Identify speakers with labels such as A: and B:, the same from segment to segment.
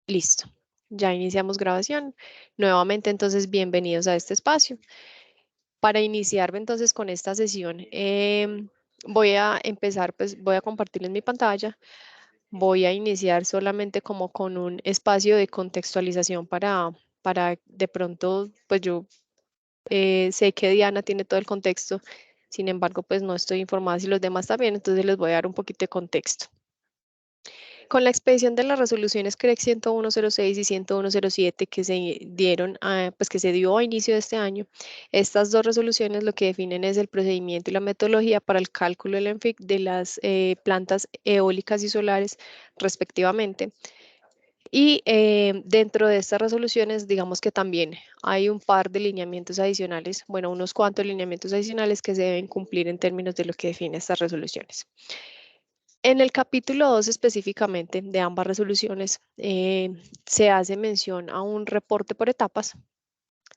A: Listo. Ya iniciamos grabación. Nuevamente, entonces, bienvenidos a este espacio. Para iniciar entonces con esta sesión, voy a empezar, pues voy a compartirles mi pantalla. Voy a iniciar solamente como con un espacio de contextualización para de pronto, pues yo sé que Diana tiene todo el contexto, sin embargo, pues no estoy informada si los demás también, entonces les voy a dar un poquito de contexto. Con la expedición de las resoluciones CREC 10106 y 10107 que se dieron, pues que se dio a inicio de este año, estas dos resoluciones lo que definen es el procedimiento y la metodología para el cálculo del ENFIC de las plantas eólicas y solares respectivamente. Y dentro de estas resoluciones, digamos que también hay un par de lineamientos adicionales, bueno, unos cuantos lineamientos adicionales que se deben cumplir en términos de lo que define estas resoluciones. En el capítulo 2 específicamente de ambas resoluciones se hace mención a un reporte por etapas,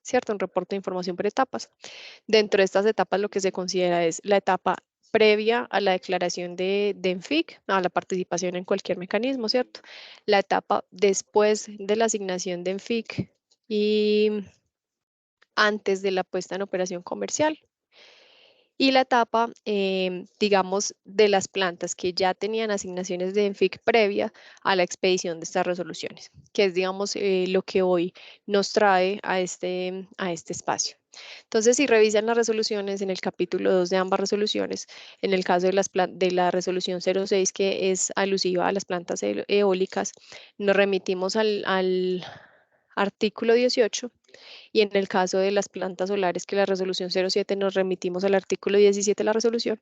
A: ¿cierto? Un reporte de información por etapas. Dentro de estas etapas lo que se considera es la etapa previa a la declaración de ENFIC, a la participación en cualquier mecanismo, ¿cierto? La etapa después de la asignación de ENFIC y antes de la puesta en operación comercial. Y la etapa, digamos, de las plantas que ya tenían asignaciones de ENFIC previa a la expedición de estas resoluciones, que es, digamos, lo que hoy nos trae a este espacio. Entonces, si revisan las resoluciones en el capítulo 2 de ambas resoluciones, en el caso de la resolución 06, que es alusiva a las plantas eólicas, nos remitimos al artículo 18 y en el caso de las plantas solares, que la resolución 07 nos remitimos al artículo 17 de la resolución.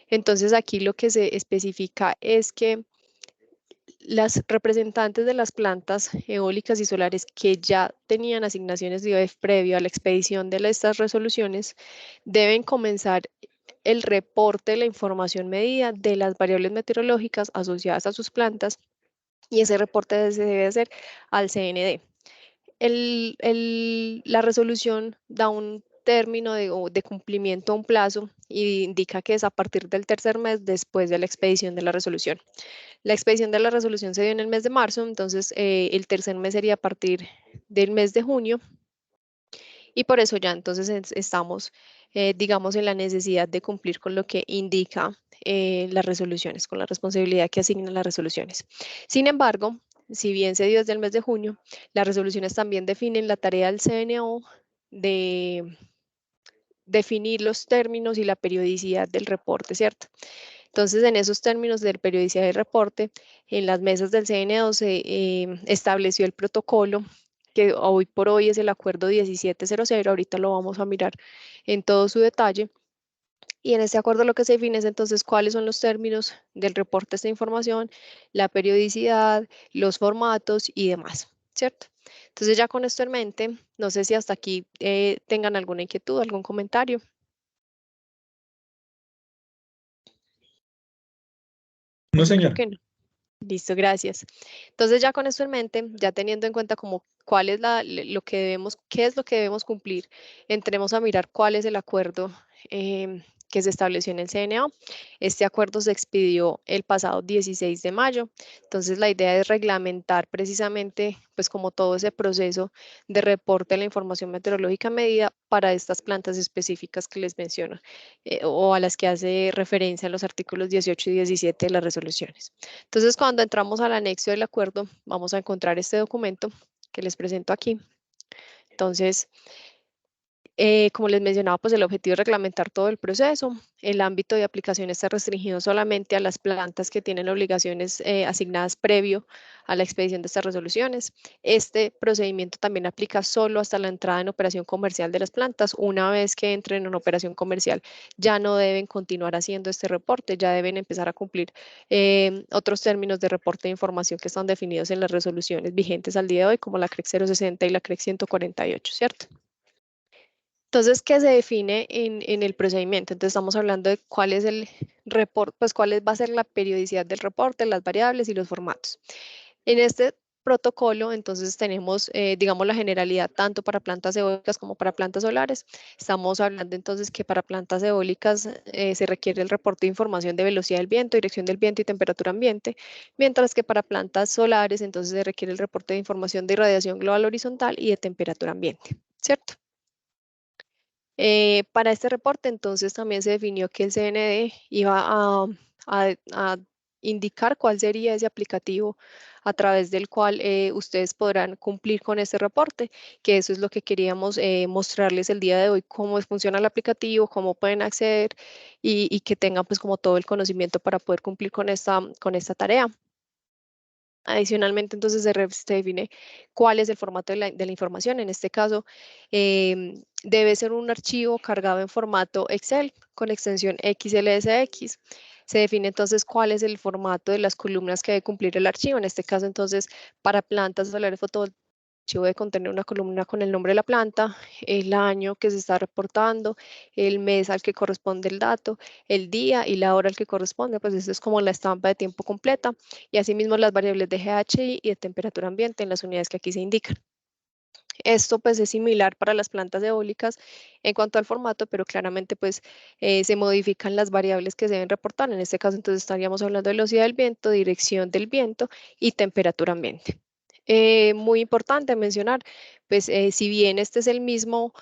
A: Entonces aquí lo que se especifica es que las representantes de las plantas eólicas y solares que ya tenían asignaciones de IOF previo a la expedición de estas resoluciones deben comenzar el reporte de la información medida de las variables meteorológicas asociadas a sus plantas y ese reporte se debe hacer al CND. La resolución da un término de cumplimiento a un plazo y indica que es a partir del tercer mes después de la expedición de la resolución. La expedición de la resolución se dio en el mes de marzo, entonces el tercer mes sería a partir del mes de junio y por eso ya entonces estamos, digamos, en la necesidad de cumplir con lo que indica las resoluciones, con la responsabilidad que asignan las resoluciones. Sin embargo, si bien se dio desde el mes de junio, las resoluciones también definen la tarea del CNO de definir los términos y la periodicidad del reporte, ¿cierto? Entonces, en esos términos de periodicidad del reporte, en las mesas del CNO se estableció el protocolo que hoy por hoy es el acuerdo 1700, ahorita lo vamos a mirar en todo su detalle. Y en este acuerdo lo que se define es entonces cuáles son los términos del reporte de esta información, la periodicidad, los formatos y demás, ¿cierto? Entonces ya con esto en mente, no sé si hasta aquí tengan alguna inquietud, algún comentario.
B: No,
A: Creo
B: señor.
A: que no. Listo, gracias. Entonces ya con esto en mente, ya teniendo en cuenta como cuál es lo que debemos, qué es lo que debemos cumplir, entremos a mirar cuál es el acuerdo que se estableció en el CNO. Este acuerdo se expidió el pasado 16 de mayo. Entonces la idea es reglamentar precisamente, pues como todo ese proceso de reporte de la información meteorológica medida para estas plantas específicas que les menciono o a las que hace referencia en los artículos 18 y 17 de las resoluciones. Entonces, cuando entramos al anexo del acuerdo, vamos a encontrar este documento que les presento aquí. Entonces, como les mencionaba, pues el objetivo es reglamentar todo el proceso. El ámbito de aplicación está restringido solamente a las plantas que tienen obligaciones asignadas previo a la expedición de estas resoluciones. Este procedimiento también aplica solo hasta la entrada en operación comercial de las plantas. Una vez que entren en operación comercial, ya no deben continuar haciendo este reporte, ya deben empezar a cumplir otros términos de reporte de información que están definidos en las resoluciones vigentes al día de hoy, como la CREC 060 y la CREC 148, ¿cierto? Entonces, ¿qué se define en el procedimiento? Entonces, estamos hablando de cuál es el reporte, pues cuál va a ser la periodicidad del reporte, las variables y los formatos. En este protocolo, entonces tenemos, digamos, la generalidad tanto para plantas eólicas como para plantas solares. Estamos hablando entonces que para plantas eólicas se requiere el reporte de información de velocidad del viento, dirección del viento y temperatura ambiente, mientras que para plantas solares entonces se requiere el reporte de información de irradiación global horizontal y de temperatura ambiente, ¿cierto? Para este reporte, entonces, también se definió que el CND iba a indicar cuál sería ese aplicativo a través del cual ustedes podrán cumplir con este reporte, que eso es lo que queríamos mostrarles el día de hoy, cómo funciona el aplicativo, cómo pueden acceder y que tengan pues como todo el conocimiento para poder cumplir con esta tarea. Adicionalmente, entonces se define cuál es el formato de la información. En este caso, debe ser un archivo cargado en formato Excel con extensión XLSX. Se define entonces cuál es el formato de las columnas que debe cumplir el archivo. En este caso, entonces, para plantas solares fotovoltaicas, archivo debe contener una columna con el nombre de la planta, el año que se está reportando, el mes al que corresponde el dato, el día y la hora al que corresponde, pues eso es como la estampa de tiempo completa, y asimismo las variables de GHI y de temperatura ambiente en las unidades que aquí se indican. Esto pues es similar para las plantas eólicas en cuanto al formato, pero claramente pues se modifican las variables que se deben reportar. En este caso entonces estaríamos hablando de velocidad del viento, dirección del viento y temperatura ambiente. Muy importante mencionar, pues si bien este es el mismo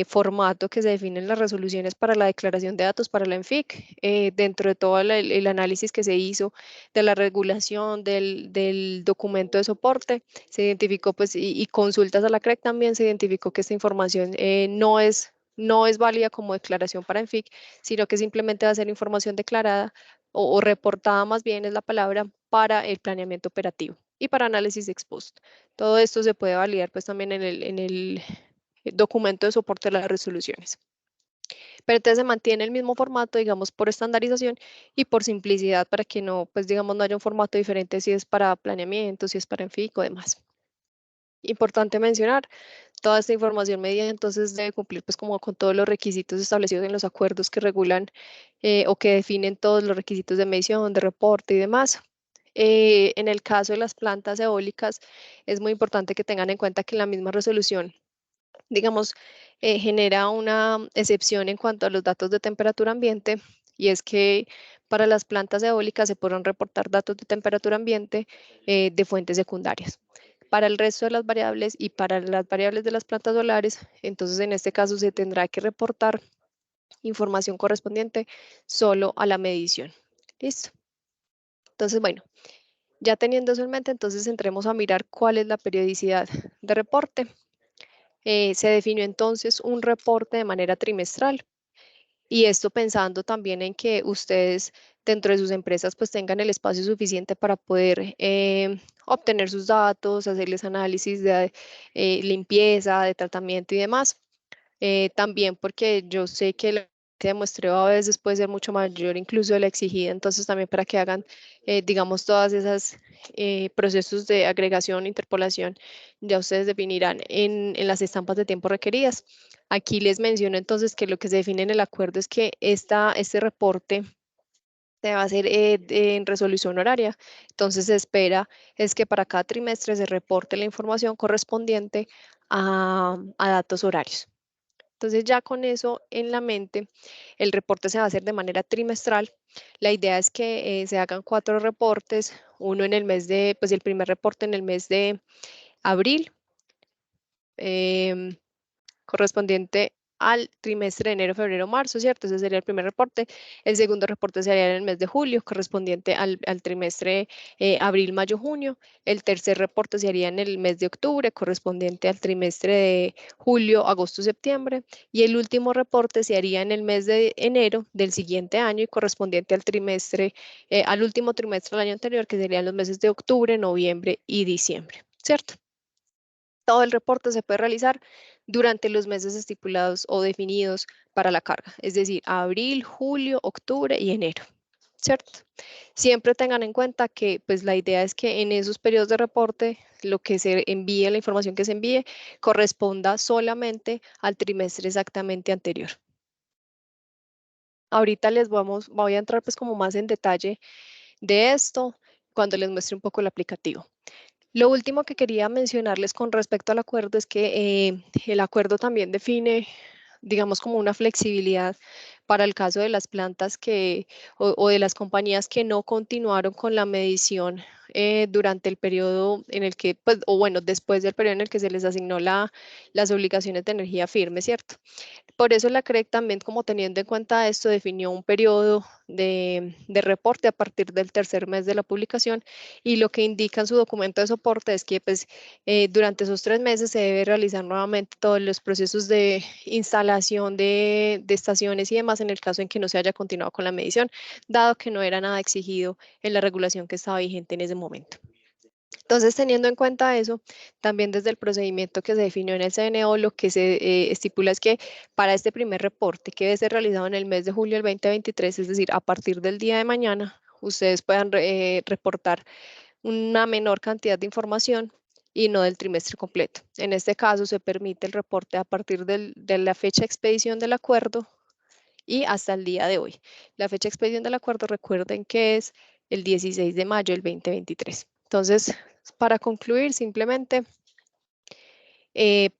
A: formato que se define en las resoluciones para la declaración de datos para la ENFIC, dentro de todo el análisis que se hizo de la regulación del documento de soporte, se identificó pues y consultas a la CREC también se identificó que esta información no es válida como declaración para ENFIC, sino que simplemente va a ser información declarada o reportada más bien es la palabra para el planeamiento operativo y para análisis ex post. Todo esto se puede validar pues también en el documento de soporte de las resoluciones. Pero entonces se mantiene el mismo formato, digamos, por estandarización y por simplicidad para que no, pues digamos, no haya un formato diferente si es para planeamiento, si es para ENFIC o demás. Importante mencionar, toda esta información medida entonces debe cumplir pues como con todos los requisitos establecidos en los acuerdos que regulan o que definen todos los requisitos de medición, de reporte y demás. En el caso de las plantas eólicas, es muy importante que tengan en cuenta que la misma resolución, digamos, genera una excepción en cuanto a los datos de temperatura ambiente, y es que para las plantas eólicas se podrán reportar datos de temperatura ambiente de fuentes secundarias. Para el resto de las variables y para las variables de las plantas solares, entonces en este caso se tendrá que reportar información correspondiente solo a la medición. ¿Listo? Entonces, bueno, ya teniendo eso en mente, entonces entremos a mirar cuál es la periodicidad de reporte. Se definió entonces un reporte de manera trimestral, y esto pensando también en que ustedes dentro de sus empresas pues tengan el espacio suficiente para poder obtener sus datos, hacerles análisis de limpieza, de tratamiento y demás. También porque yo sé que la cantidad de muestreo a veces puede ser mucho mayor incluso de la exigida, entonces también para que hagan, digamos, todas esas procesos de agregación, interpolación, ya ustedes definirán en las estampas de tiempo requeridas. Aquí les menciono entonces que lo que se define en el acuerdo es que este reporte se va a hacer en resolución horaria. Entonces se espera es que para cada trimestre se reporte la información correspondiente a datos horarios. Entonces ya con eso en la mente, el reporte se va a hacer de manera trimestral. La idea es que se hagan 4 reportes, uno en el mes de, pues el primer reporte en el mes de abril, em, correspondiente al trimestre de enero, febrero, marzo, ¿cierto? Ese sería el primer reporte. El segundo reporte sería en el mes de julio, correspondiente al trimestre abril, mayo, junio. El tercer reporte se haría en el mes de octubre, correspondiente al trimestre de julio, agosto, septiembre. Y el último reporte se haría en el mes de enero del siguiente año y correspondiente al trimestre, al último trimestre del año anterior, que serían los meses de octubre, noviembre y diciembre, ¿cierto? Todo el reporte se puede realizar durante los meses estipulados o definidos para la carga, es decir, abril, julio, octubre y enero, ¿cierto? Siempre tengan en cuenta que pues la idea es que en esos periodos de reporte lo que se envíe, la información que se envíe, corresponda solamente al trimestre exactamente anterior. Ahorita voy a entrar pues como más en detalle de esto cuando les muestre un poco el aplicativo. Lo último que quería mencionarles con respecto al acuerdo es que el acuerdo también define, digamos, como una flexibilidad para el caso de las plantas o de las compañías que no continuaron con la medición durante el periodo en el que, pues, o bueno, después del periodo en el que se les asignó las obligaciones de energía firme, ¿cierto? Por eso la CREC también, como teniendo en cuenta esto, definió un periodo de reporte a partir del tercer mes de la publicación, y lo que indica en su documento de soporte es que pues, durante esos 3 meses se debe realizar nuevamente todos los procesos de instalación de estaciones y demás en el caso en que no se haya continuado con la medición, dado que no era nada exigido en la regulación que estaba vigente en ese momento. Entonces, teniendo en cuenta eso, también desde el procedimiento que se definió en el CNO, lo que se estipula es que para este primer reporte, que debe ser realizado en el mes de julio del 2023, es decir, a partir del día de mañana, ustedes puedan reportar una menor cantidad de información y no del trimestre completo. En este caso, se permite el reporte a partir de la fecha de expedición del acuerdo y hasta el día de hoy. La fecha de expedición del acuerdo, recuerden que es el 16 de mayo del 2023. Entonces, para concluir, simplemente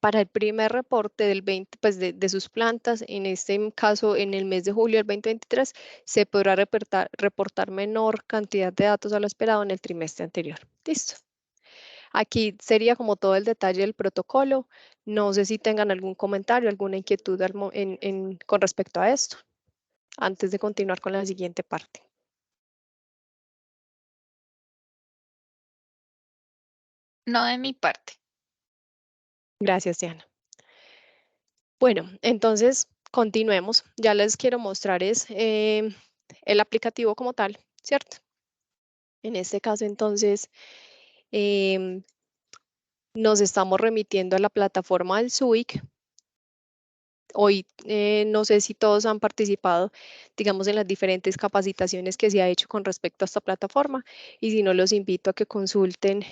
A: para el primer reporte del 20, pues de sus plantas, en este caso en el mes de julio del 2023, se podrá reportar menor cantidad de datos a lo esperado en el trimestre anterior. Listo. Aquí sería como todo el detalle del protocolo. No sé si tengan algún comentario, alguna inquietud con respecto a esto, antes de continuar con la siguiente parte.
B: No de mi parte.
A: Gracias, Diana. Bueno, entonces continuemos. Ya les quiero mostrar el aplicativo como tal, ¿cierto? En este caso, entonces, em, nos estamos remitiendo a la plataforma del SUIC. Hoy no sé si todos han participado, digamos, en las diferentes capacitaciones que se ha hecho con respecto a esta plataforma, y si no, los invito a que consulten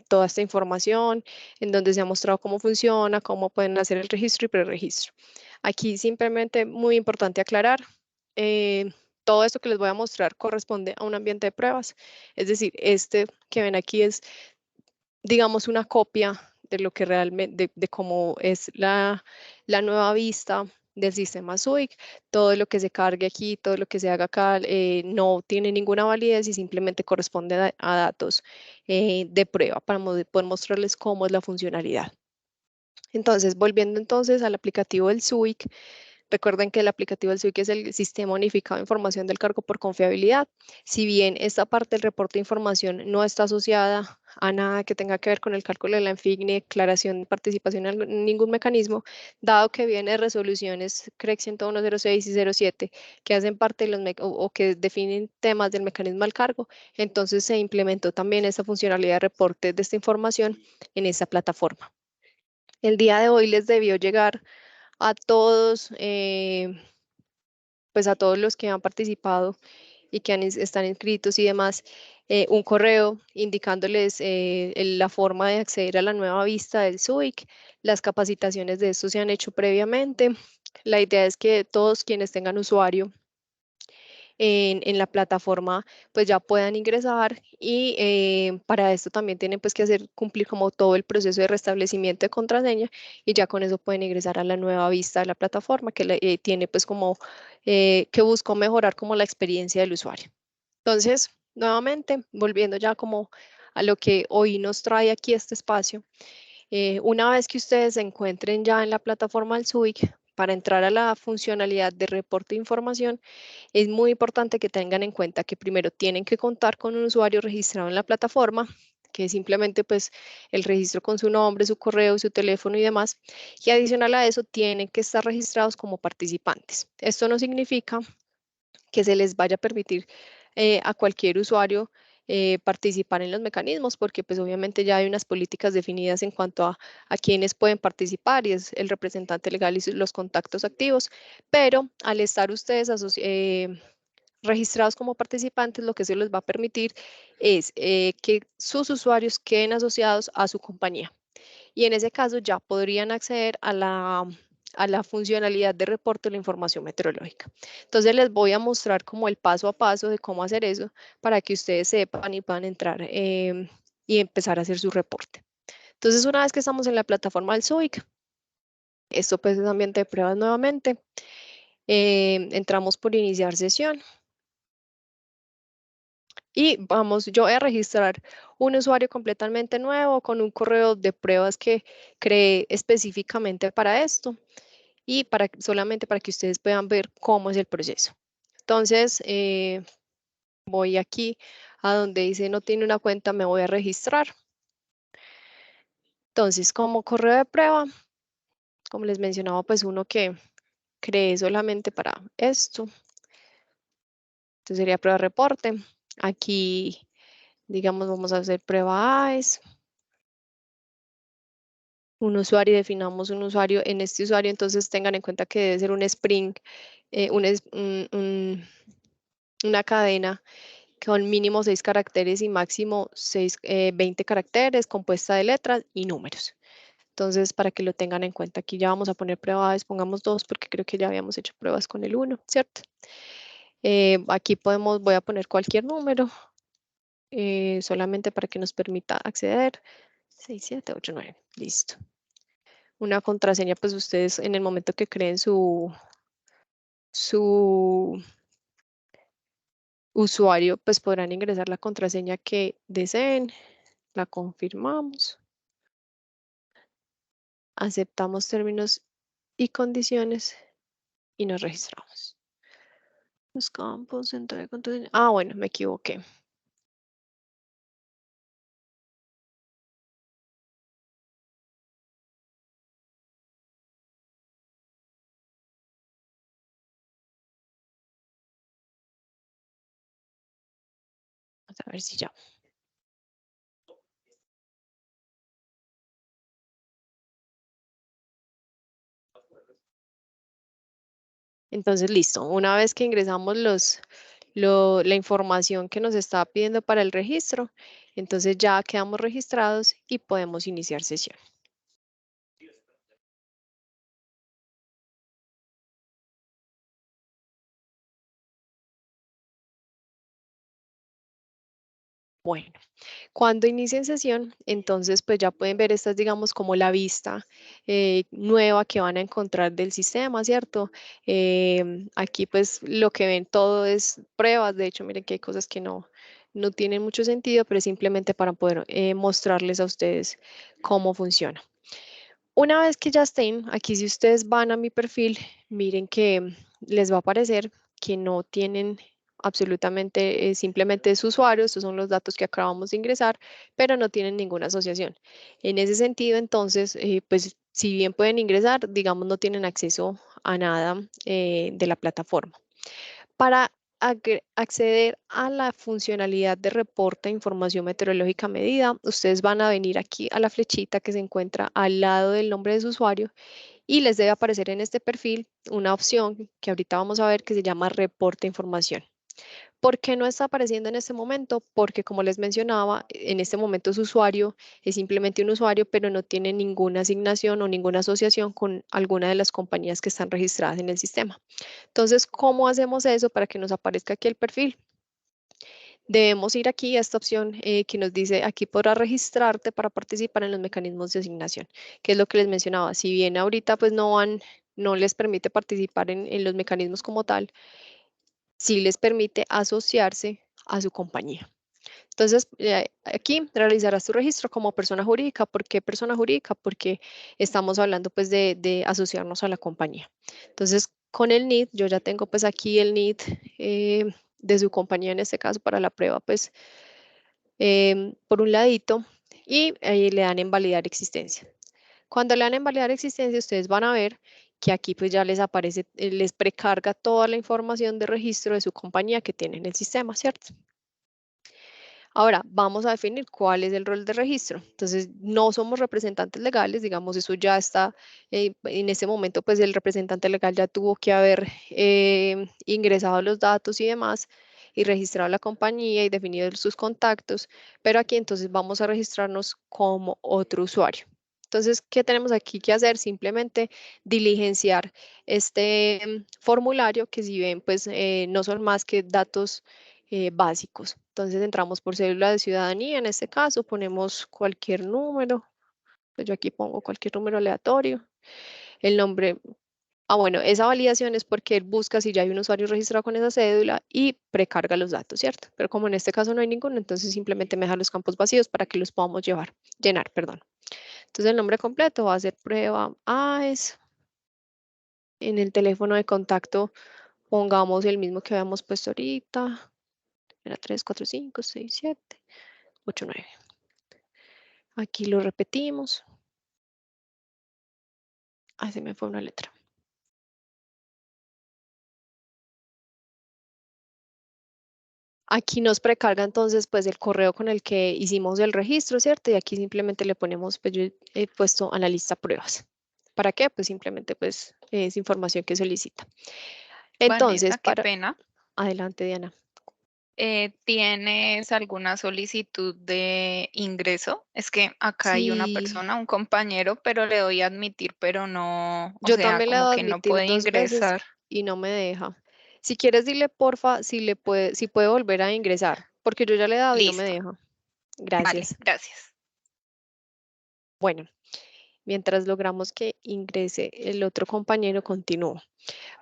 A: toda esta información en donde se ha mostrado cómo funciona, cómo pueden hacer el registro y preregistro. Aquí simplemente muy importante aclarar, todo esto que les voy a mostrar corresponde a un ambiente de pruebas, es decir, este que ven aquí es, digamos, una copia de lo que realmente, de cómo es la nueva vista del sistema SUIC. Todo lo que se cargue aquí, todo lo que se haga acá, no tiene ninguna validez y simplemente corresponde a datos de prueba para poder mostrarles cómo es la funcionalidad. Entonces, volviendo entonces al aplicativo del SUIC, recuerden que el aplicativo del SUIC es el Sistema Unificado de Información del Cargo por Confiabilidad. Si bien esta parte del reporte de información no está asociada a nada que tenga que ver con el cálculo de la ENFIG ni declaración de participación en ningún mecanismo, dado que viene de resoluciones CREC 10106 y 07 que hacen parte de o que definen temas del mecanismo al cargo, entonces se implementó también esa funcionalidad de reporte de esta información en esa plataforma. El día de hoy les debió llegar a todos, pues a todos los que han participado y que están inscritos y demás, un correo indicándoles la forma de acceder a la nueva vista del SUIC. Las capacitaciones de esto se han hecho previamente. La idea es que todos quienes tengan usuario en la plataforma pues ya puedan ingresar, y para esto también tienen pues que cumplir como todo el proceso de restablecimiento de contraseña, y ya con eso pueden ingresar a la nueva vista de la plataforma que tiene pues como que buscó mejorar como la experiencia del usuario. Entonces, nuevamente, volviendo ya como a lo que hoy nos trae aquí este espacio, una vez que ustedes se encuentren ya en la plataforma del SUIC, para entrar a la funcionalidad de reporte de información, es muy importante que tengan en cuenta que primero tienen que contar con un usuario registrado en la plataforma, que es simplemente pues el registro con su nombre, su correo, su teléfono y demás. Y adicional a eso, tienen que estar registrados como participantes. Esto no significa que se les vaya a permitir a cualquier usuario participar en los mecanismos, porque pues obviamente ya hay unas políticas definidas en cuanto a quienes pueden participar, y es el representante legal y los contactos activos, pero al estar ustedes registrados como participantes, lo que se les va a permitir es que sus usuarios queden asociados a su compañía, y en ese caso ya podrían acceder a la funcionalidad de reporte de la información meteorológica. Entonces les voy a mostrar como el paso a paso de cómo hacer eso para que ustedes sepan y puedan entrar y empezar a hacer su reporte. Entonces, una vez que estamos en la plataforma del SUIC, esto pues es ambiente de pruebas nuevamente, entramos por iniciar sesión. Y vamos, yo voy a registrar un usuario completamente nuevo con un correo de pruebas que creé específicamente para esto y solamente para que ustedes puedan ver cómo es el proceso. Entonces, voy aquí a donde dice no tiene una cuenta, me voy a registrar. Entonces, como correo de prueba, como les mencionaba, pues uno que creé solamente para esto. Entonces sería prueba reporte. Aquí, digamos, vamos a hacer prueba AES. Un usuario, definamos un usuario. En este usuario, entonces tengan en cuenta que debe ser un Spring, una cadena con mínimo 6 caracteres y máximo 20 caracteres, compuesta de letras y números. Entonces, para que lo tengan en cuenta, aquí ya vamos a poner pruebas, pongamos 2 porque creo que ya habíamos hecho pruebas con el 1, ¿cierto? Aquí voy a poner cualquier número, solamente para que nos permita acceder. 6, 7, 8, 9, listo. Una contraseña, pues ustedes en el momento que creen su usuario, pues podrán ingresar la contraseña que deseen, la confirmamos, aceptamos términos y condiciones y nos registramos. Los campos, entrada de contraseña. Ah, bueno, me equivoqué. Vamos a ver si ya. Entonces, listo. Una vez que ingresamos la información que nos está pidiendo para el registro, entonces ya quedamos registrados y podemos iniciar sesión. Bueno, cuando inicien sesión, entonces pues ya pueden ver, esta es digamos como la vista nueva que van a encontrar del sistema, ¿cierto? Aquí pues lo que ven todo es pruebas, de hecho miren que hay cosas que no tienen mucho sentido, pero es simplemente para poder mostrarles a ustedes cómo funciona. Una vez que ya estén, aquí si ustedes van a mi perfil, miren que les va a aparecer que no tienen absolutamente, simplemente su usuario, estos son los datos que acabamos de ingresar, pero no tienen ninguna asociación. En ese sentido, entonces, pues si bien pueden ingresar, digamos, no tienen acceso a nada de la plataforma. Para acceder a la funcionalidad de reporte de información meteorológica medida, ustedes van a venir aquí a la flechita que se encuentra al lado del nombre de su usuario y les debe aparecer en este perfil una opción que ahorita vamos a ver que se llama reporte de información. ¿Por qué no está apareciendo en este momento? Porque como les mencionaba, en este momento su usuario es simplemente un usuario, pero no tiene ninguna asignación o ninguna asociación con alguna de las compañías que están registradas en el sistema. Entonces, ¿cómo hacemos eso para que nos aparezca aquí el perfil? Debemos ir aquí a esta opción que nos dice, aquí podrás registrarte para participar en los mecanismos de asignación, que es lo que les mencionaba. Si bien ahorita pues no les permite participar en los mecanismos como tal, sí les permite asociarse a su compañía. Entonces, aquí realizarás tu registro como persona jurídica. ¿Por qué persona jurídica? Porque estamos hablando pues de asociarnos a la compañía. Entonces, con el NID, yo ya tengo pues aquí el NID de su compañía en este caso para la prueba pues por un ladito y ahí le dan en validar existencia. Cuando le dan en validar existencia, ustedes van a ver que aquí pues ya les aparece, les precarga toda la información de registro de su compañía que tiene en el sistema, ¿cierto? Ahora, vamos a definir cuál es el rol de registro. Entonces, no somos representantes legales, digamos, eso ya está, en ese momento, pues el representante legal ya tuvo que haber ingresado los datos y demás y registrado la compañía y definido sus contactos, pero aquí entonces vamos a registrarnos como otro usuario. Entonces, ¿qué tenemos aquí que hacer? Simplemente diligenciar este formulario que si ven, pues no son más que datos básicos. Entonces entramos por cédula de ciudadanía, en este caso ponemos cualquier número, pues yo aquí pongo cualquier número aleatorio, el nombre. Bueno, esa validación es porque él busca si ya hay un usuario registrado con esa cédula y precarga los datos, ¿cierto? Pero como en este caso no hay ninguno, entonces simplemente me deja los campos vacíos para que los podamos llenar, perdón. Entonces el nombre completo va a ser prueba AES. En el teléfono de contacto pongamos el mismo que habíamos puesto ahorita. Era 3456789. Aquí lo repetimos. Ahí se me fue una letra. Aquí nos precarga entonces pues el correo con el que hicimos el registro, ¿cierto? Y aquí simplemente le ponemos, pues yo he puesto analista pruebas. ¿Para qué? Pues simplemente pues es información que solicita. Entonces,
B: Vanessa, qué pena.
A: adelante, Diana.
B: ¿Tienes alguna solicitud de ingreso? Es que acá hay una
A: Sí,
B: persona, un compañero, pero le doy a admitir, pero no, o
A: yo
B: sea,
A: también le he
B: como
A: dado a
B: que no
A: admitir
B: puede
A: 2 veces
B: ingresar.
A: y no me deja. Si quieres, dile porfa si puede volver a ingresar, porque yo ya le he dado y no me
B: Listo.
A: deja.
B: Vale,
A: Gracias.
B: gracias.
A: Bueno, mientras logramos que ingrese el otro compañero, continúo.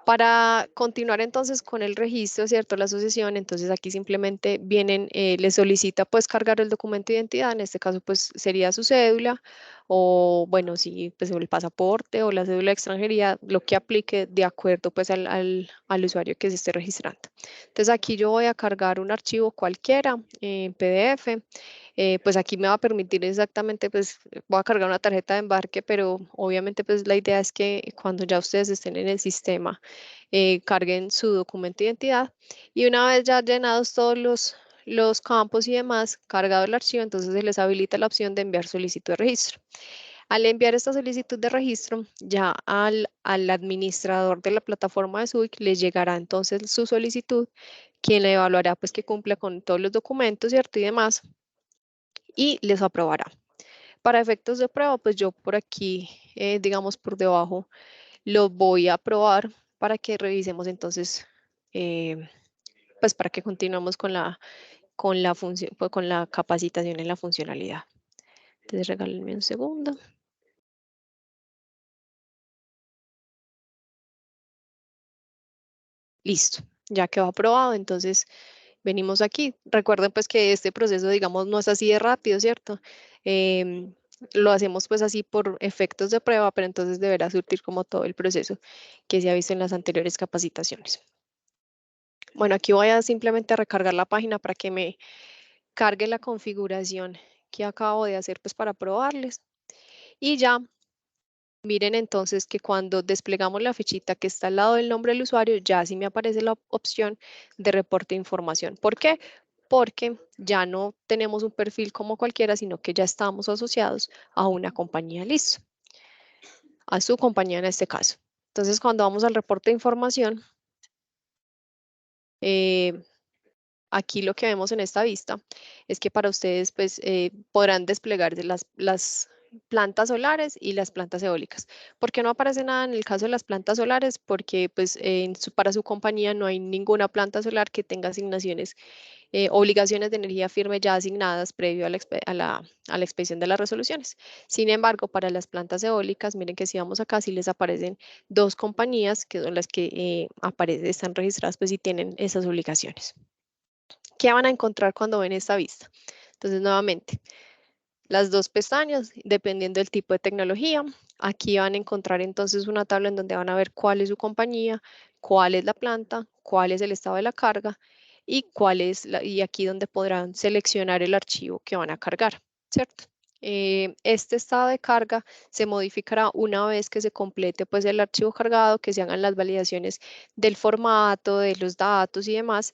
A: Para continuar entonces con el registro, ¿cierto? La asociación, entonces aquí simplemente vienen, le solicita pues cargar el documento de identidad, en este caso pues sería su cédula o bueno, sí, pues el pasaporte o la cédula de extranjería, lo que aplique de acuerdo pues al usuario que se esté registrando. Entonces aquí yo voy a cargar un archivo cualquiera en PDF. Pues aquí me va a permitir exactamente, pues voy a cargar una tarjeta de embarque, pero obviamente pues la idea es que cuando ya ustedes estén en el sistema, carguen su documento de identidad y una vez ya llenados todos los campos y demás, cargado el archivo, entonces se les habilita la opción de enviar solicitud de registro. Al enviar esta solicitud de registro, ya al administrador de la plataforma de SUIC les llegará entonces su solicitud, quien le evaluará pues que cumpla con todos los documentos, ¿cierto? Y demás, y les aprobará. Para efectos de prueba, pues yo por aquí, digamos por debajo, lo voy a probar para que revisemos entonces, eh, pues para que continuemos con la función, pues, con la capacitación en la funcionalidad. Entonces regálenme un segundo. Listo, ya quedó aprobado. Entonces venimos aquí. Recuerden pues que este proceso, digamos, no es así de rápido, ¿cierto? Em, lo hacemos pues así por efectos de prueba, pero entonces deberá surtir como todo el proceso que se ha visto en las anteriores capacitaciones. Bueno, aquí voy a simplemente recargar la página para que me cargue la configuración que acabo de hacer pues para probarles. Y ya miren entonces que cuando desplegamos la fichita que está al lado del nombre del usuario, ya sí me aparece la opción de reporte de información. ¿Por qué? Porque ya no tenemos un perfil como cualquiera, sino que ya estamos asociados a una compañía, listo, a su compañía en este caso. Entonces, cuando vamos al reporte de información, eh, aquí lo que vemos en esta vista es que para ustedes pues podrán desplegar de las plantas solares y las plantas eólicas. ¿Por qué no aparece nada en el caso de las plantas solares? Porque pues para su compañía no hay ninguna planta solar que tenga asignaciones, obligaciones de energía firme ya asignadas previo a la expedición de las resoluciones. Sin embargo, para las plantas eólicas, miren que si vamos acá, sí les aparecen dos compañías que son las que están registradas pues y tienen esas obligaciones. ¿Qué van a encontrar cuando ven esta vista? Entonces, nuevamente, las dos pestañas, dependiendo del tipo de tecnología. Aquí van a encontrar entonces una tabla en donde van a ver cuál es su compañía, cuál es la planta, cuál es el estado de la carga y y aquí donde podrán seleccionar el archivo que van a cargar, ¿cierto? Este estado de carga se modificará una vez que se complete pues el archivo cargado, que se hagan las validaciones del formato, de los datos y demás,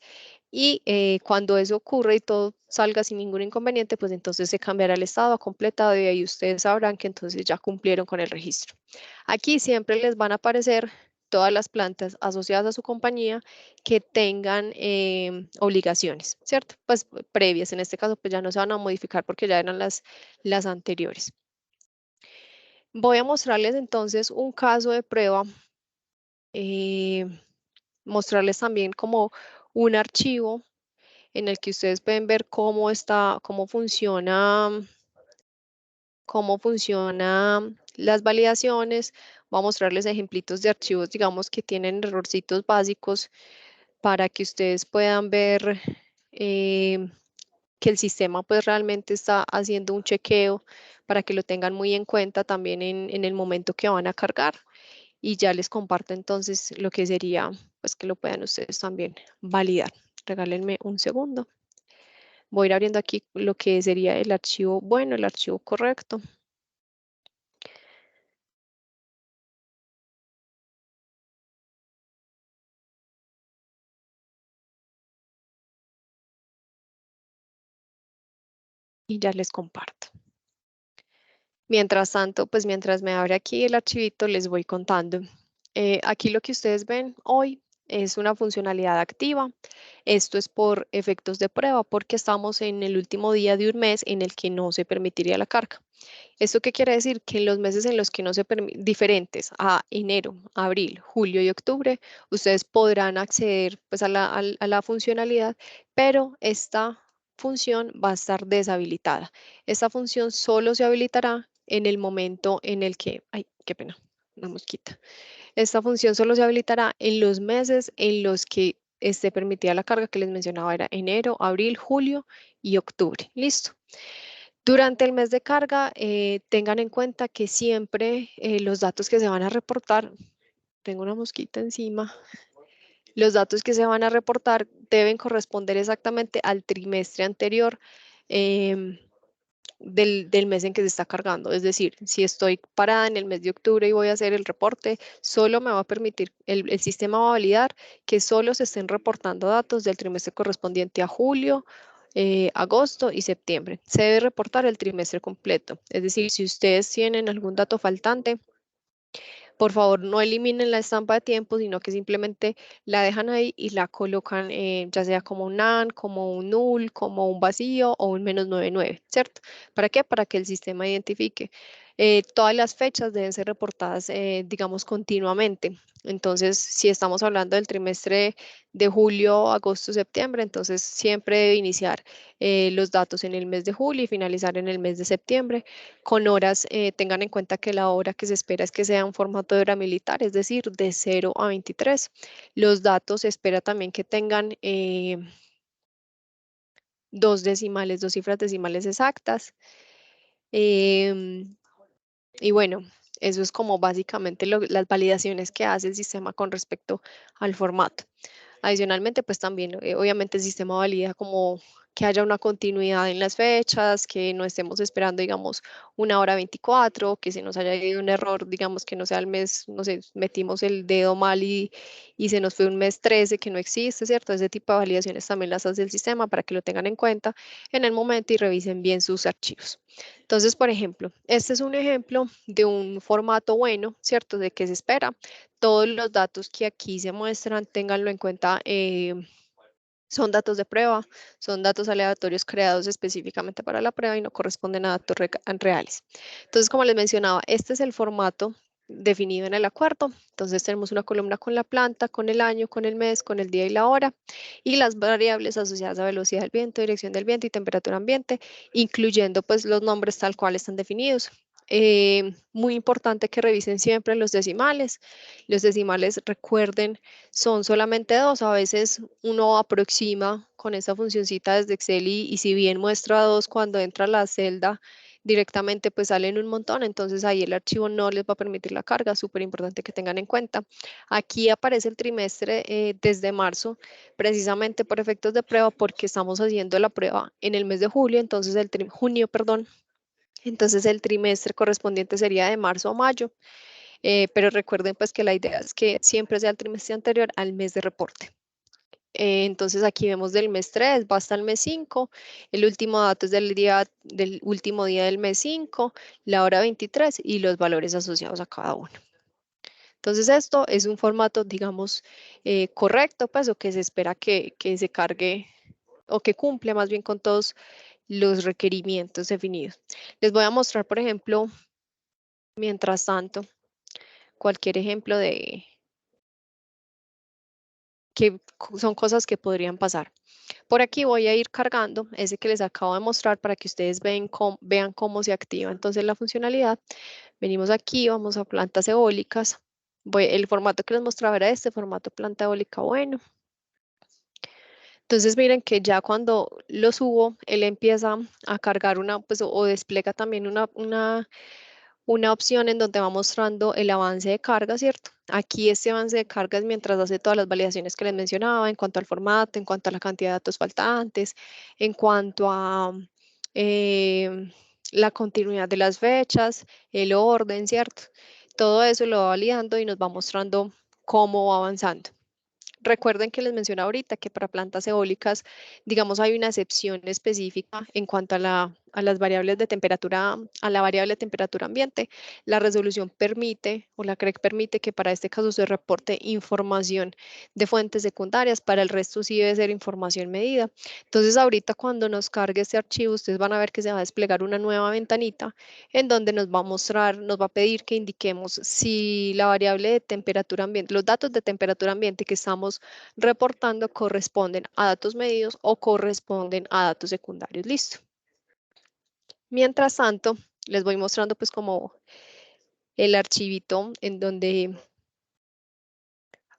A: y cuando eso ocurre y todo salga sin ningún inconveniente, pues entonces se cambiará el estado a completado y ahí ustedes sabrán que entonces ya cumplieron con el registro. Aquí siempre les van a aparecer todas las plantas asociadas a su compañía que tengan obligaciones, ¿cierto? Pues previas, en este caso pues ya no se van a modificar porque ya eran las anteriores. Voy a mostrarles entonces un caso de prueba, eh, mostrarles también como un archivo en el que ustedes pueden ver cómo funcionan las validaciones. Voy a mostrarles ejemplitos de archivos, digamos, que tienen errorcitos básicos para que ustedes puedan ver eh, que el sistema pues realmente está haciendo un chequeo para que lo tengan muy en cuenta también en el momento que van a cargar. Y ya les comparto entonces lo que sería, pues que lo puedan ustedes también validar. Regálenme un segundo. Voy a ir abriendo aquí lo que sería el archivo bueno, el archivo correcto. Y ya les comparto. Mientras tanto, pues mientras me abre aquí el archivito, les voy contando. Aquí lo que ustedes ven hoy es una funcionalidad activa. Esto es por efectos de prueba, porque estamos en el último día de un mes en el que no se permitiría la carga. ¿Esto qué quiere decir? Que en los meses en los que no se permiten, diferentes a enero, abril, julio y octubre, ustedes podrán acceder pues, a la funcionalidad, pero esta función va a estar deshabilitada. Esta función solo se habilitará en el momento en el que, ay, qué pena, una mosquita. Esta función solo se habilitará en los meses en los que esté permitida la carga que les mencionaba, era enero, abril, julio y octubre. Listo. Durante el mes de carga, tengan en cuenta que siempre los datos que se van a reportar, tengo una mosquita encima, los datos que se van a reportar deben corresponder exactamente al trimestre anterior em, del mes en que se está cargando. Es decir, si estoy parada en el mes de octubre y voy a hacer el reporte, solo me va a permitir, el sistema va a validar que solo se estén reportando datos del trimestre correspondiente a julio, agosto y septiembre. Se debe reportar el trimestre completo. Es decir, si ustedes tienen algún dato faltante, por favor, no eliminen la estampa de tiempo, sino que simplemente la dejan ahí y la colocan ya sea como un AND, como un null, como un vacío o un -99, ¿cierto? ¿Para qué? Para que el sistema identifique. Todas las fechas deben ser reportadas, digamos, continuamente. Entonces, si estamos hablando del trimestre de julio, agosto, septiembre, entonces siempre debe iniciar los datos en el mes de julio y finalizar en el mes de septiembre con horas. Tengan en cuenta que la hora que se espera es que sea un formato de hora militar, es decir, de 0 a 23. Los datos se espera también que tengan dos decimales, dos cifras decimales exactas. Em, y bueno, eso es como básicamente las validaciones que hace el sistema con respecto al formato. Adicionalmente, pues también, obviamente, el sistema valida como que haya una continuidad en las fechas, que no estemos esperando, digamos, 1 hora 24, que se nos haya ido un error, digamos, que no sea el mes, no sé, metimos el dedo mal y se nos fue un mes 13 que no existe, ¿cierto? Ese tipo de validaciones también las hace el sistema para que lo tengan en cuenta en el momento y revisen bien sus archivos. Entonces, por ejemplo, este es un ejemplo de un formato bueno, ¿cierto? De que se espera. Todos los datos que aquí se muestran, ténganlo en cuenta, son datos de prueba, son datos aleatorios creados específicamente para la prueba y no corresponden a datos reales. Entonces, como les mencionaba, este es el formato definido en el acuerdo. Entonces, tenemos una columna con la planta, con el año, con el mes, con el día y la hora, y las variables asociadas a velocidad del viento, dirección del viento y temperatura ambiente, incluyendo pues los nombres tal cual están definidos. Muy importante que revisen siempre los decimales. Los decimales, recuerden, son solamente dos. A veces uno aproxima con esa funcioncita desde Excel y si bien muestra dos, cuando entra a la celda directamente pues salen un montón. Entonces ahí el archivo no les va a permitir la carga. Súper importante que tengan en cuenta. Aquí aparece el trimestre desde marzo, precisamente por efectos de prueba, porque estamos haciendo la prueba en el mes de julio, entonces junio, perdón. Entonces el trimestre correspondiente sería de marzo a mayo. Pero recuerden pues que la idea es que siempre sea el trimestre anterior al mes de reporte. Entonces aquí vemos del mes 3, va hasta el mes 5, el último dato es del último día del mes 5, la hora 23 y los valores asociados a cada uno. Entonces esto es un formato, digamos, correcto, pues, o que se espera que se cargue o que cumple más bien con todos los requerimientos definidos. Les voy a mostrar, por ejemplo, mientras tanto, cualquier ejemplo que son cosas que podrían pasar. Por aquí voy a ir cargando ese que les acabo de mostrar para que ustedes vean cómo se activa entonces la funcionalidad. Venimos aquí, vamos a plantas eólicas. El formato que les mostraba era este formato planta eólica bueno. Entonces miren que ya cuando lo subo, él empieza a cargar pues, o despliega también una opción en donde va mostrando el avance de carga, ¿cierto? Aquí este avance de carga es mientras hace todas las validaciones que les mencionaba en cuanto al formato, en cuanto a la cantidad de datos faltantes, en cuanto a la continuidad de las fechas, el orden, ¿cierto? Todo eso lo va validando y nos va mostrando cómo va avanzando. Recuerden que les mencioné ahorita que para plantas eólicas, digamos, hay una excepción específica en cuanto a las variables de temperatura, a la variable de temperatura ambiente. La resolución permite, o la CREC permite que para este caso se reporte información de fuentes secundarias, para el resto sí debe ser información medida. Entonces, ahorita cuando nos cargue este archivo, ustedes van a ver que se va a desplegar una nueva ventanita en donde nos va a mostrar, nos va a pedir que indiquemos si la variable de temperatura ambiente, los datos de temperatura ambiente que estamos reportando corresponden a datos medidos o corresponden a datos secundarios. Listo. Mientras tanto, les voy mostrando pues como el archivito en donde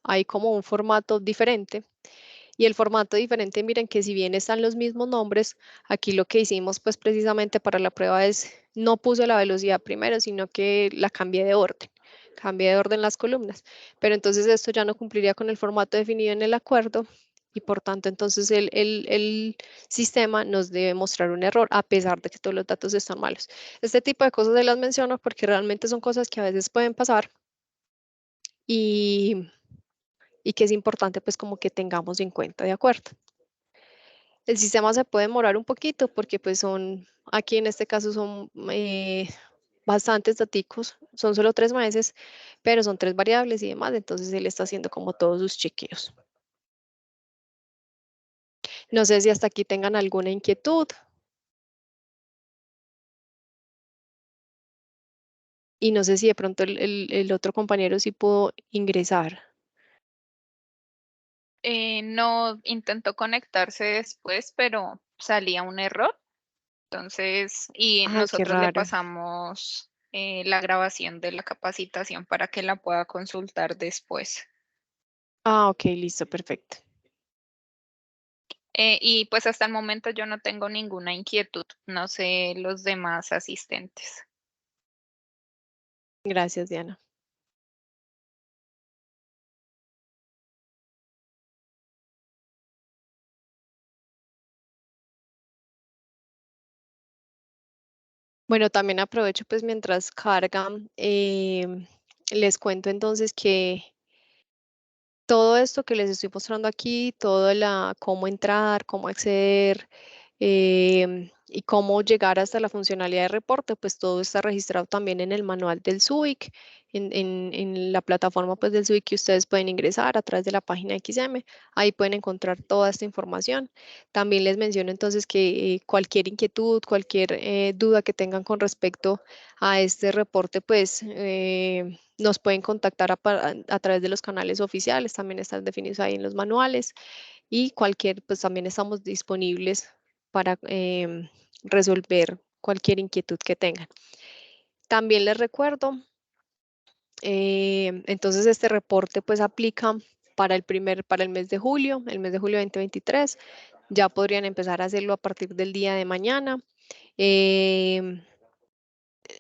A: hay como un formato diferente. Y el formato diferente, miren que si bien están los mismos nombres, aquí lo que hicimos pues precisamente para la prueba es no puse la velocidad primero, sino que la cambié de orden. Cambié de orden las columnas. Pero entonces esto ya no cumpliría con el formato definido en el acuerdo y por tanto entonces el sistema nos debe mostrar un error a pesar de que todos los datos están malos. Este tipo de cosas se las menciono porque realmente son cosas que a veces pueden pasar y que es importante pues como que tengamos en cuenta, ¿de acuerdo? El sistema se puede demorar un poquito porque pues aquí en este caso son bastantes daticos, son solo 3 meses, pero son 3 variables y demás, entonces él está haciendo como todos sus chequeos. No sé si hasta aquí tengan alguna inquietud. Y no sé si de pronto el otro compañero sí pudo ingresar.
B: No intentó conectarse después, pero salía un error. Entonces, y
A: Ay, qué
B: nosotros le
A: raro.
B: pasamos la grabación de la capacitación para que la pueda consultar después.
A: Ah, ok, listo, perfecto.
B: Y pues hasta el momento yo no tengo ninguna inquietud, no sé los demás asistentes.
A: Gracias, Diana. Bueno, también aprovecho pues mientras cargan, les cuento entonces que todo esto que les estoy mostrando aquí, cómo entrar, cómo acceder y cómo llegar hasta la funcionalidad de reporte, pues todo está registrado también en el manual del SUIC, en la plataforma pues del SUIC que ustedes pueden ingresar a través de la página XM. Ahí pueden encontrar toda esta información. También les menciono entonces que cualquier inquietud, cualquier duda que tengan con respecto a este reporte, pues nos pueden contactar a través de los canales oficiales, también están definidos ahí en los manuales y pues también estamos disponibles para resolver cualquier inquietud que tengan. También les recuerdo, entonces este reporte pues aplica para el mes de julio 2023. Ya podrían empezar a hacerlo a partir del día de mañana. Em,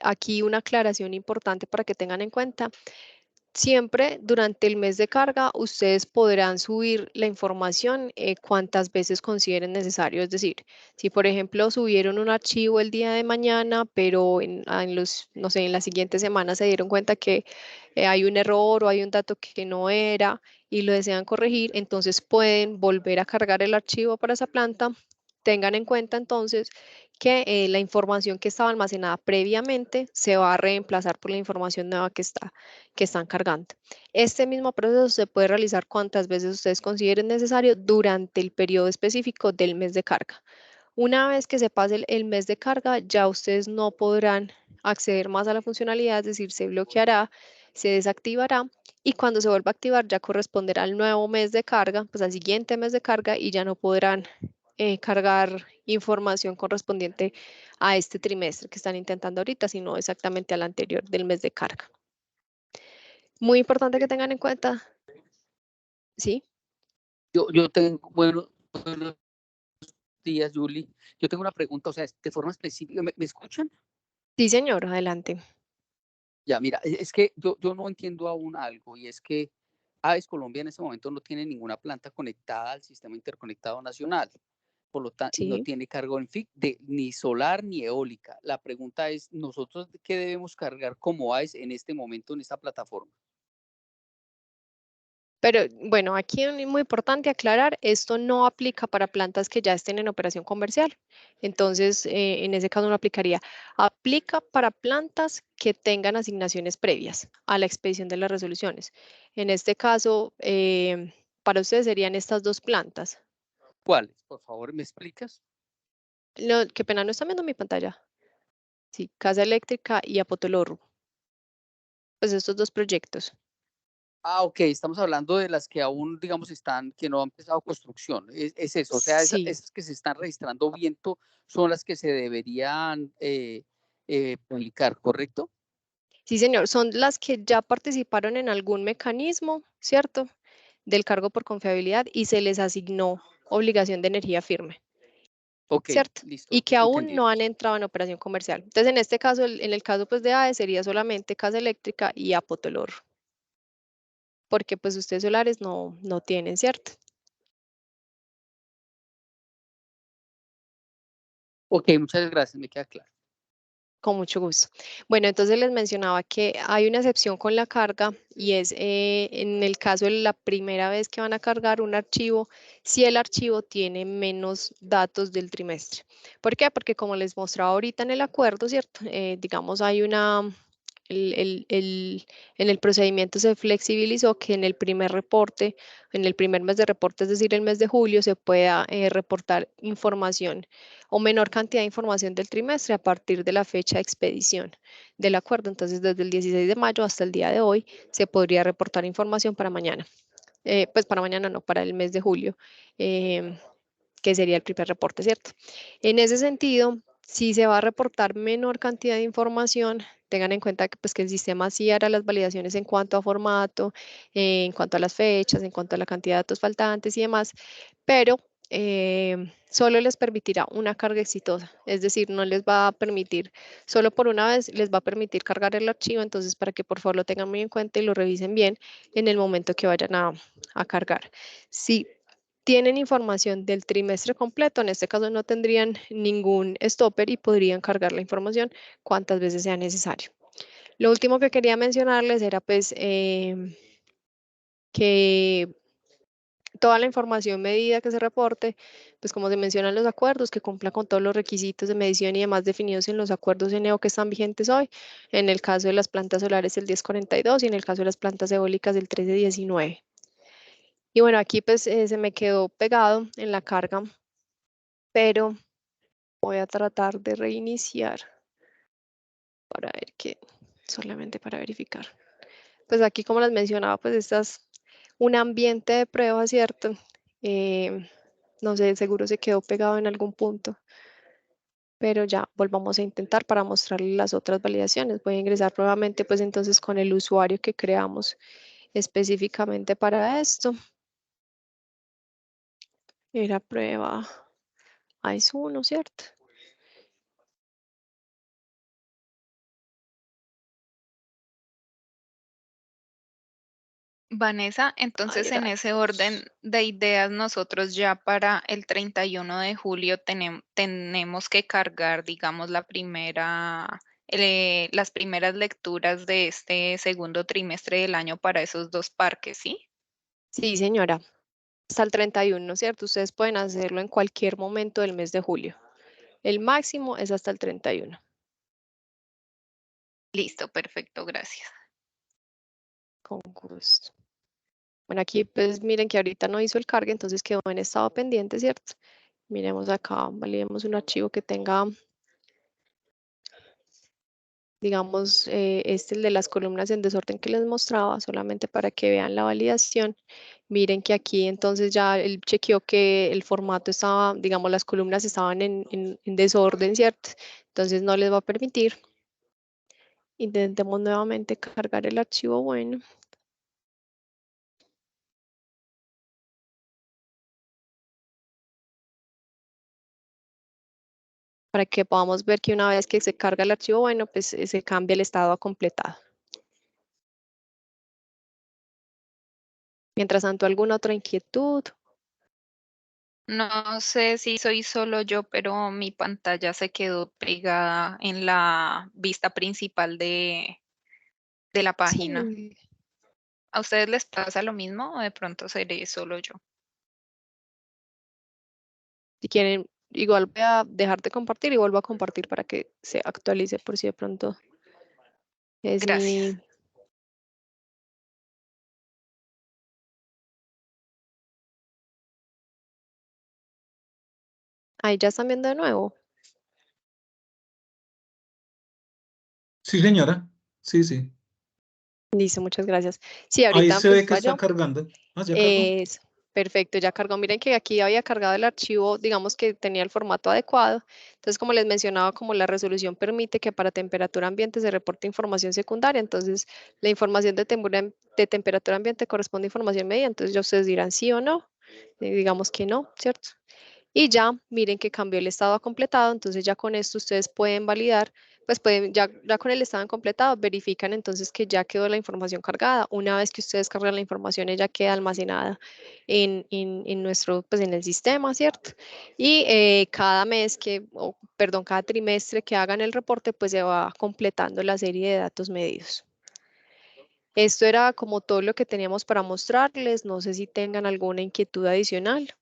A: Aquí una aclaración importante para que tengan en cuenta. Siempre durante el mes de carga, ustedes podrán subir la información cuantas veces consideren necesario. Es decir, si por ejemplo subieron un archivo el día de mañana, pero no sé, en la siguiente semana se dieron cuenta que hay un error o hay un dato que no era y lo desean corregir, entonces pueden volver a cargar el archivo para esa planta. Tengan en cuenta entonces que la información que estaba almacenada previamente se va a reemplazar por la información nueva que están cargando. Este mismo proceso se puede realizar cuantas veces ustedes consideren necesario durante el periodo específico del mes de carga. Una vez que se pase el mes de carga, ya ustedes no podrán acceder más a la funcionalidad, es decir, se bloqueará se desactivará y cuando se vuelva a activar ya corresponderá al nuevo mes de carga, pues al siguiente mes de carga y ya no podrán cargar información correspondiente a este trimestre que están intentando ahorita, sino exactamente al anterior del mes de carga. Muy importante que tengan en cuenta, ¿sí?
C: Yo tengo, buenos días, Julie. Yo tengo una pregunta, o sea, de forma específica, ¿me escuchan?
A: Sí, señor, adelante.
C: Ya, mira, es que yo no entiendo aún algo, y es que AES Colombia en este momento no tiene ninguna planta conectada al sistema interconectado nacional. Por lo tanto, no
A: Sí.
C: tiene cargo en FIC de ni solar ni eólica. La pregunta es, ¿nosotros qué debemos cargar como AES en este momento en esta plataforma?
A: Pero bueno, aquí es muy importante aclarar, esto no aplica para plantas que ya estén en operación comercial. Entonces, en ese caso no aplicaría. Aplica para plantas que tengan asignaciones previas a la expedición de las resoluciones. En este caso, para ustedes serían estas dos plantas.
C: ¿Cuáles? Por favor, ¿me explicas?
A: No, qué pena, no están viendo mi pantalla. Sí, Casa Eléctrica y Apotolorro. Pues estos dos proyectos.
C: Ok, estamos hablando de las que aún, digamos, que no han empezado construcción. Es eso, o sea,
A: Sí.
C: esas que se están registrando viento son las que se deberían publicar, ¿correcto?
A: Sí, señor, son las que ya participaron en algún mecanismo, ¿cierto? Del cargo por confiabilidad y se les asignó obligación de energía firme,
C: Ok,
A: ¿cierto? Y
C: listo,
A: que aún
C: entendido.
A: no han entrado en operación comercial. Entonces, en este caso, en el caso pues, de AE sería solamente Casa Eléctrica y Apotolor, porque pues ustedes solares no tienen, ¿cierto?
C: Ok, muchas gracias, me queda claro.
A: Con mucho gusto. Bueno, entonces les mencionaba que hay una excepción con la carga y es en el caso de la primera vez que van a cargar un archivo, si el archivo tiene menos datos del trimestre. ¿Por qué? Porque como les mostraba ahorita en el acuerdo, ¿cierto? Digamos, hay en el procedimiento se flexibilizó que en el primer reporte, en el primer mes de reporte, es decir, el mes de julio, se pueda reportar información o menor cantidad de información del trimestre a partir de la fecha de expedición del acuerdo. Entonces, desde el 16 de mayo hasta el día de hoy, se podría reportar información para mañana. Pues para mañana no, para el mes de julio, que sería el primer reporte, ¿cierto? En ese sentido, si se va a reportar menor cantidad de información, tengan en cuenta que, pues, que el sistema sí hará las validaciones en cuanto a formato, en cuanto a las fechas, en cuanto a la cantidad de datos faltantes y demás, pero solo les permitirá una carga exitosa, es decir, no les va a permitir, solo por una vez les va a permitir cargar el archivo, entonces para que por favor lo tengan muy en cuenta y lo revisen bien en el momento que vayan a cargar. Si tienen información del trimestre completo, en este caso no tendrían ningún stopper y podrían cargar la información cuantas veces sea necesario. Lo último que quería mencionarles era pues que toda la información medida que se reporte, pues como se menciona en los acuerdos, que cumpla con todos los requisitos de medición y demás definidos en los acuerdos NEO que están vigentes hoy, en el caso de las plantas solares el 1042 y en el caso de las plantas eólicas el 1319. Y bueno, aquí pues se me quedó pegado en la carga, pero voy a tratar de reiniciar para ver qué, solamente para verificar. Pues aquí, como les mencionaba, pues esta es un ambiente de prueba, ¿cierto? No sé, seguro se quedó pegado en algún punto, pero ya volvamos a intentar para mostrarles las otras validaciones. Voy a ingresar nuevamente, pues entonces con el usuario que creamos específicamente para esto. Era prueba ICE 1, ¿cierto?
B: Vanessa,
A: Ahí
B: entonces en
A: era.
B: ese orden de ideas, nosotros ya para el 31 de julio tenemos que cargar, digamos, las primeras lecturas de este segundo trimestre del año para esos dos parques, ¿sí?
A: Sí, señora. Hasta el 31, ¿cierto? Ustedes pueden hacerlo en cualquier momento del mes de julio. El máximo es hasta el 31.
B: Listo, perfecto, gracias.
A: Con gusto. Bueno, aquí pues miren que ahorita no hizo el cargue, entonces quedó en estado pendiente, ¿cierto? Miremos acá, validemos un archivo que tenga digamos, el de las columnas en desorden que les mostraba, solamente para que vean la validación. Miren que aquí entonces ya él chequeó que el formato estaba, digamos, las columnas estaban en desorden, ¿cierto? Entonces no les va a permitir. Intentemos nuevamente cargar el archivo bueno. Para que podamos ver que una vez que se carga el archivo bueno, pues se cambia el estado a completado. Mientras tanto, ¿alguna otra inquietud?
B: No sé si soy solo yo, pero mi pantalla se quedó pegada en la vista principal de la página.
A: Sí.
B: ¿A ustedes les pasa lo mismo o de pronto seré solo yo?
A: Si quieren, igual voy a dejar de compartir y vuelvo a compartir para que se actualice por si de pronto es
B: Gracias.
A: mi... Ahí ya están viendo de nuevo.
D: Sí, señora. Sí, sí.
A: Listo, muchas gracias. Sí,
D: Ahí
A: ahorita
D: se
A: pues
D: ve que está
A: vaya.
D: cargando. Ah, ya cargó.
A: Perfecto, ya cargó. Miren que aquí había cargado el archivo, digamos que tenía el formato adecuado. Entonces, como les mencionaba, como la resolución permite que para temperatura ambiente se reporte información secundaria, entonces la información de temperatura ambiente corresponde a información media, entonces ya ustedes dirán sí o no. Digamos que no, ¿cierto? Y ya miren que cambió el estado a completado, entonces ya con esto ustedes pueden validar, pues pueden, ya con el estado completado, verifican entonces que ya quedó la información cargada. Una vez que ustedes cargan la información, ella queda almacenada en nuestro, pues en el sistema, ¿cierto? Y cada mes perdón, cada trimestre que hagan el reporte, pues se va completando la serie de datos medidos. Esto era como todo lo que teníamos para mostrarles. No sé si tengan alguna inquietud adicional.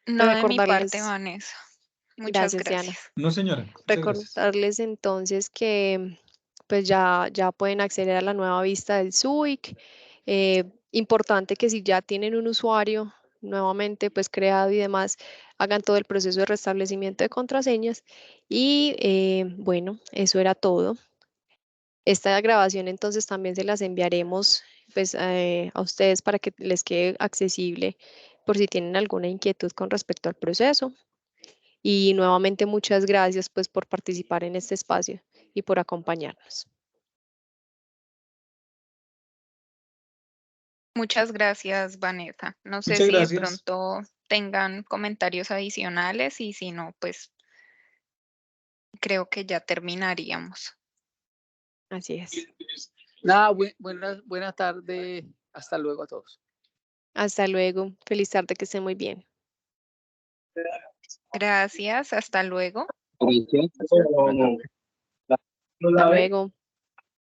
B: No de mi parte,
A: Recordarles,
B: Vanessa. Muchas
A: gracias, Diana.
B: gracias.
D: No, señora. Muchas gracias.
A: Recordarles entonces que pues ya pueden acceder a la nueva vista del SUIC. Importante que si ya tienen un usuario nuevamente pues creado y demás, hagan todo el proceso de restablecimiento de contraseñas. Y bueno, eso era todo. Esta grabación entonces también se las enviaremos pues a ustedes para que les quede accesible por si tienen alguna inquietud con respecto al proceso. Y nuevamente muchas gracias pues por participar en este espacio y por acompañarnos.
B: Muchas gracias, Vanessa. No sé
D: Muchas
B: si de
D: gracias.
B: pronto tengan comentarios adicionales y si no, pues creo que ya terminaríamos.
A: Así es.
C: Nada, buena tarde. Hasta luego a todos.
A: Hasta luego. Feliz tarde, que estén muy bien.
B: Gracias, hasta luego.
C: Buenas tardes.
A: Hasta luego.